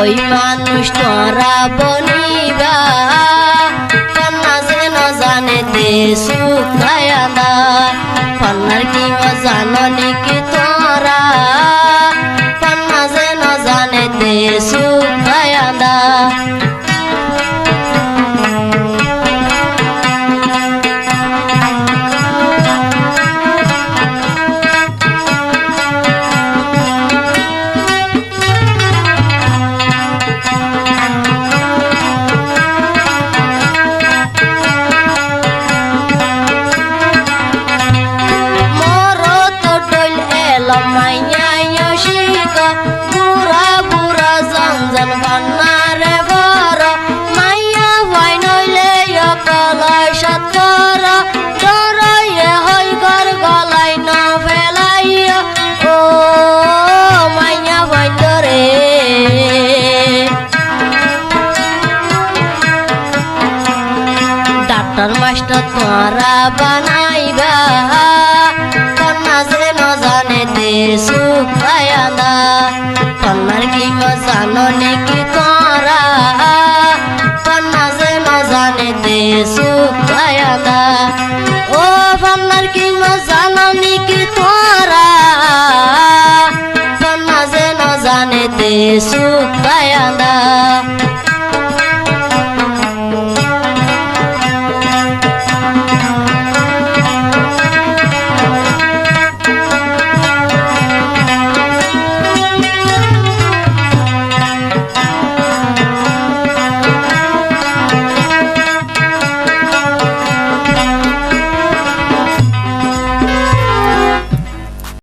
ওই মানুষ তোরা বনিবা কন্যা যেন জানে দেশু খায়াদা কন্যার কি জাননি কি তোরা কন্যা যেন জানে দেশু খায়াদা মাস্টার তোরা বানাইবা কন্যা যেন জানে দেশু খায়াদা কন্যার কি জাননি কি তোরা কন্যা যেন জানে দেশু খায়াদা ও কন্যার কি জাননি কি তোরা কন্যা যেন জানে দেশু খায়াদা